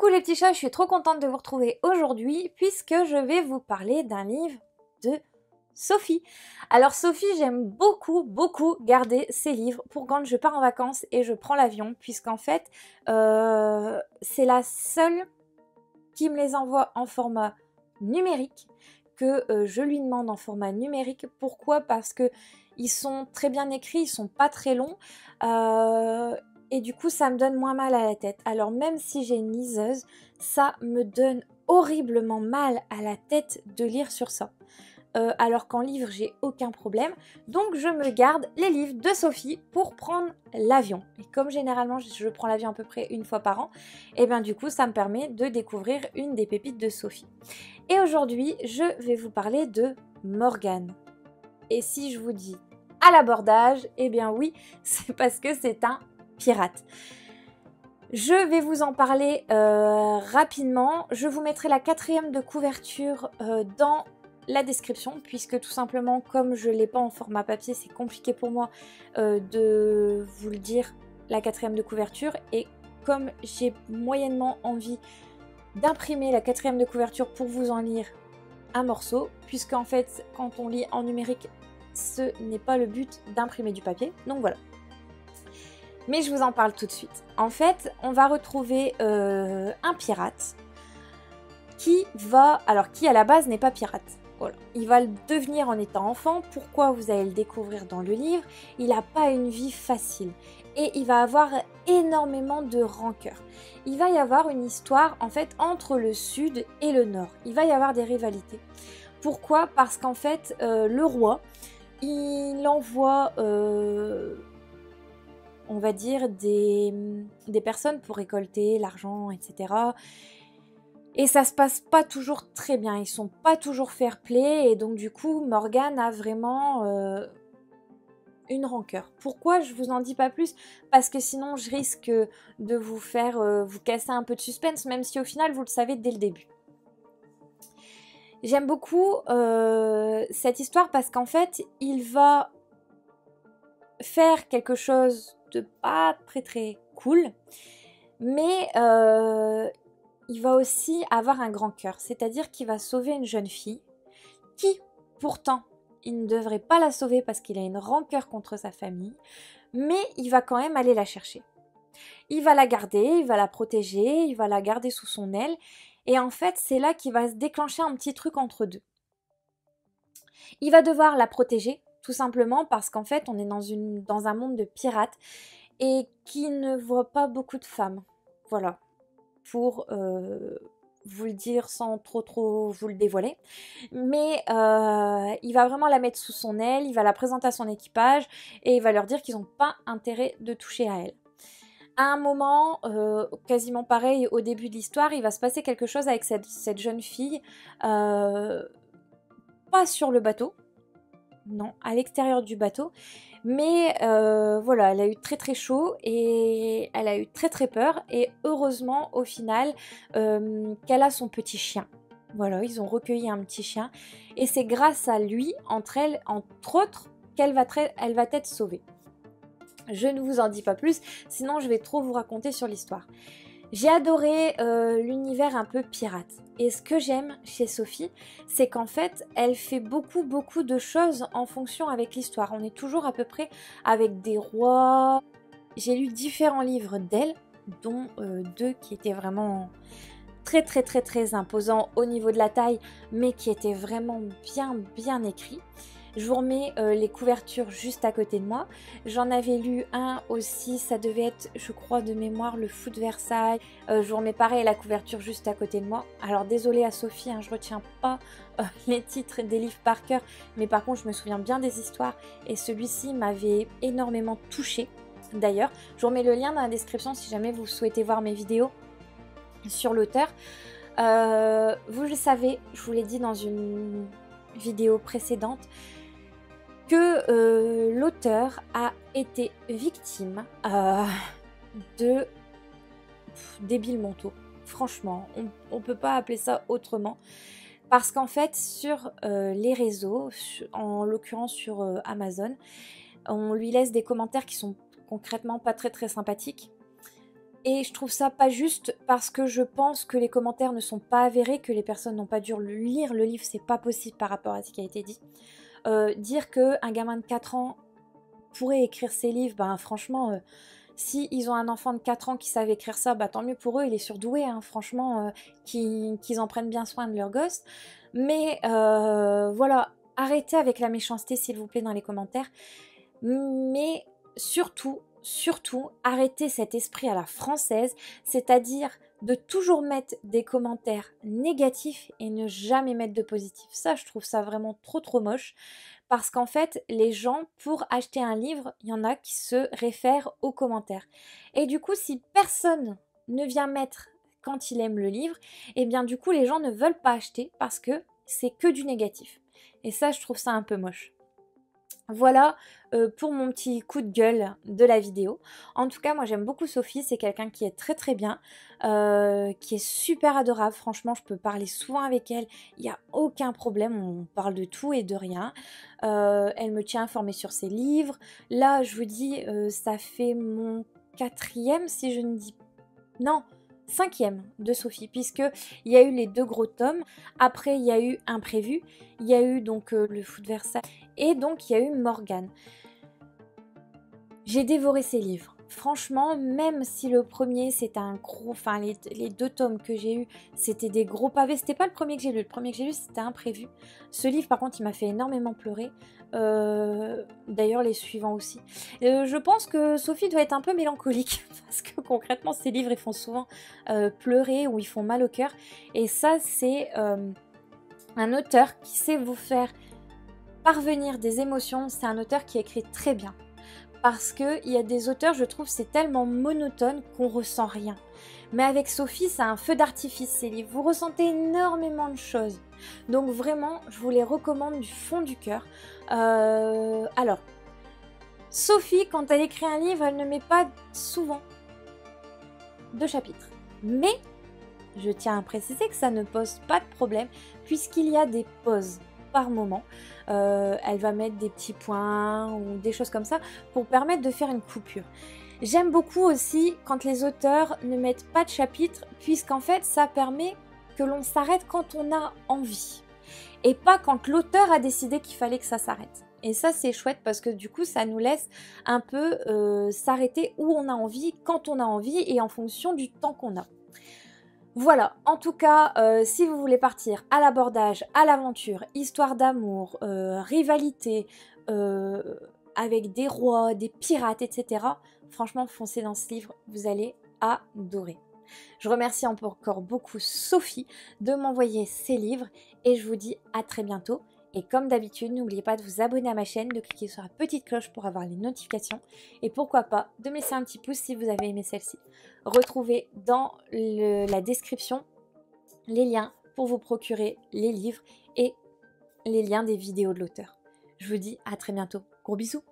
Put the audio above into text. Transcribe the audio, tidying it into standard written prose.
Coucou les petits chats, je suis trop contente de vous retrouver aujourd'hui puisque je vais vous parler d'un livre de Sophie. Alors Sophie, j'aime beaucoup garder ses livres pour quand je pars en vacances et je prends l'avion, puisqu'en fait c'est la seule qui me les envoie en format numérique, que je lui demande en format numérique. Pourquoi? Parce que ils sont très bien écrits, ils sont pas très longs, et du coup ça me donne moins mal à la tête. Alors même si j'ai une liseuse, ça me donne horriblement mal à la tête de lire sur ça. Alors qu'en livre j'ai aucun problème, donc je me garde les livres de Sophie pour prendre l'avion. Et comme généralement je prends l'avion à peu près une fois par an, et bien du coup ça me permet de découvrir une des pépites de Sophie. Et aujourd'hui je vais vous parler de Morgane. Et si je vous dis à l'abordage, et bien oui, c'est parce que c'est un pirate. Je vais vous en parler rapidement. Je vous mettrai la 4e de couverture dans la description, puisque tout simplement comme je ne l'ai pas en format papier, c'est compliqué pour moi de vous le dire, la 4e de couverture, et comme j'ai moyennement envie d'imprimer la 4e de couverture pour vous en lire un morceau, puisque en fait quand on lit en numérique ce n'est pas le but d'imprimer du papier, donc voilà. Mais je vous en parle tout de suite. En fait, on va retrouver un pirate qui à la base n'est pas pirate. Voilà. Il va le devenir en étant enfant. Pourquoi? Vous allez le découvrir dans le livre. Il n'a pas une vie facile. Et il va avoir énormément de rancœur. Il va y avoir une histoire en fait entre le sud et le nord. Il va y avoir des rivalités. Pourquoi? Parce qu'en fait, le roi, il envoie... on va dire des personnes pour récolter l'argent, etc. Et ça se passe pas toujours très bien, ils sont pas toujours fair-play, et donc du coup Morgane a vraiment une rancœur. Pourquoi? Je vous en dis pas plus, parce que sinon je risque de vous faire vous casser un peu de suspense, même si au final vous le savez dès le début. J'aime beaucoup cette histoire parce qu'en fait il va faire quelque chose de pas très cool, mais il va aussi avoir un grand cœur, c'est-à-dire qu'il va sauver une jeune fille qui, pourtant, il ne devrait pas la sauver parce qu'il a une rancœur contre sa famille, mais il va quand même aller la chercher. Il va la garder, il va la protéger, il va la garder sous son aile, et en fait, c'est là qu'il va se déclencher un petit truc entre deux. Il va devoir la protéger, tout simplement parce qu'en fait, on est dans un monde de pirates et qui ne voit pas beaucoup de femmes. Voilà, pour vous le dire sans trop vous le dévoiler. Mais il va vraiment la mettre sous son aile, il va la présenter à son équipage et il va leur dire qu'ils n'ont pas intérêt de toucher à elle. À un moment, quasiment pareil au début de l'histoire, il va se passer quelque chose avec cette jeune fille, pas sur le bateau, non, à l'extérieur du bateau, mais voilà, elle a eu très chaud et elle a eu très peur, et heureusement au final qu'elle a son petit chien. Voilà, ils ont recueilli un petit chien et c'est grâce à lui, entre autres, qu'elle va être sauvée. Je ne vous en dis pas plus, sinon je vais trop vous raconter sur l'histoire. J'ai adoré l'univers un peu pirate. Et ce que j'aime chez Sophie, c'est qu'en fait, elle fait beaucoup de choses en fonction avec l'histoire. On est toujours à peu près avec des rois. J'ai lu différents livres d'elle, dont 2 qui étaient vraiment très imposants au niveau de la taille, mais qui étaient vraiment bien écrits. Je vous remets les couvertures juste à côté de moi. J'en avais lu un aussi, ça devait être, je crois de mémoire, Le Fou de Versailles. Je vous remets pareil la couverture juste à côté de moi. Alors désolée à Sophie, hein, je retiens pas les titres des livres par cœur, mais par contre je me souviens bien des histoires, et celui-ci m'avait énormément touchée. D'ailleurs, je vous remets le lien dans la description si jamais vous souhaitez voir mes vidéos sur l'auteur. Vous le savez, je vous l'ai dit dans une vidéo précédente, que l'auteur a été victime de débiles mentaux. Franchement, on peut pas appeler ça autrement. Parce qu'en fait, sur les réseaux, en l'occurrence sur Amazon, on lui laisse des commentaires qui sont concrètement pas très sympathiques. Et je trouve ça pas juste parce que je pense que les commentaires ne sont pas avérés, que les personnes n'ont pas dû lire le livre, c'est pas possible par rapport à ce qui a été dit. Dire qu'un gamin de 4 ans pourrait écrire ses livres, ben franchement, si ils ont un enfant de 4 ans qui savent écrire ça, bah tant mieux pour eux, il est surdoué, hein, franchement, qu'ils en prennent bien soin de leur gosse. Mais voilà, arrêtez avec la méchanceté s'il vous plaît dans les commentaires. Mais surtout, arrêtez cet esprit à la française, c'est-à-dire de toujours mettre des commentaires négatifs et ne jamais mettre de positifs. Ça, je trouve ça vraiment trop moche. Parce qu'en fait, les gens, pour acheter un livre, il y en a qui se réfèrent aux commentaires. Et du coup, si personne ne vient mettre quand il aime le livre, et bien du coup, les gens ne veulent pas acheter parce que c'est que du négatif. Et ça, je trouve ça un peu moche. Voilà pour mon petit coup de gueule de la vidéo. En tout cas, moi j'aime beaucoup Sophie, c'est quelqu'un qui est très bien, qui est super adorable. Franchement, je peux parler souvent avec elle, il n'y a aucun problème, on parle de tout et de rien. Elle me tient informée sur ses livres. Là, je vous dis, ça fait mon 4e, si je ne dis... Non, 5e de Sophie, puisque il y a eu les 2 gros tomes, après il y a eu Imprévu, il y a eu donc le Fou de Versailles, et donc il y a eu Morgane. J'ai dévoré ces livres. Franchement, même si le premier c'était un gros... Enfin, les 2 tomes que j'ai eu, c'était des gros pavés. C'était pas le premier que j'ai lu. Le premier que j'ai lu, c'était Imprévu. Ce livre, par contre, il m'a fait énormément pleurer. D'ailleurs, les suivants aussi. Je pense que Sophie doit être un peu mélancolique. Parce que concrètement, ces livres, ils font souvent pleurer ou ils font mal au cœur. Et ça, c'est un auteur qui sait vous faire parvenir des émotions. C'est un auteur qui écrit très bien. Parce qu'il y a des auteurs, je trouve, c'est tellement monotone qu'on ressent rien. Mais avec Sophie, c'est un feu d'artifice ces livres. Vous ressentez énormément de choses. Donc vraiment, je vous les recommande du fond du cœur. Alors, Sophie, quand elle écrit un livre, elle ne met pas souvent de chapitres. Mais, je tiens à préciser que ça ne pose pas de problème, puisqu'il y a des pauses par moment. Elle va mettre des petits points ou des choses comme ça pour permettre de faire une coupure. J'aime beaucoup aussi quand les auteurs ne mettent pas de chapitre, puisqu'en fait ça permet que l'on s'arrête quand on a envie et pas quand l'auteur a décidé qu'il fallait que ça s'arrête. Et ça c'est chouette parce que du coup ça nous laisse un peu s'arrêter où on a envie, quand on a envie et en fonction du temps qu'on a. Voilà, en tout cas, si vous voulez partir à l'abordage, à l'aventure, histoire d'amour, rivalité, avec des rois, des pirates, etc., franchement, foncez dans ce livre, vous allez adorer. Je remercie encore beaucoup Sophie de m'envoyer ses livres et je vous dis à très bientôt. Et comme d'habitude, n'oubliez pas de vous abonner à ma chaîne, de cliquer sur la petite cloche pour avoir les notifications et pourquoi pas de me laisser un petit pouce si vous avez aimé celle-ci. Retrouvez dans la description les liens pour vous procurer les livres et les liens des vidéos de l'auteur. Je vous dis à très bientôt. Gros bisous!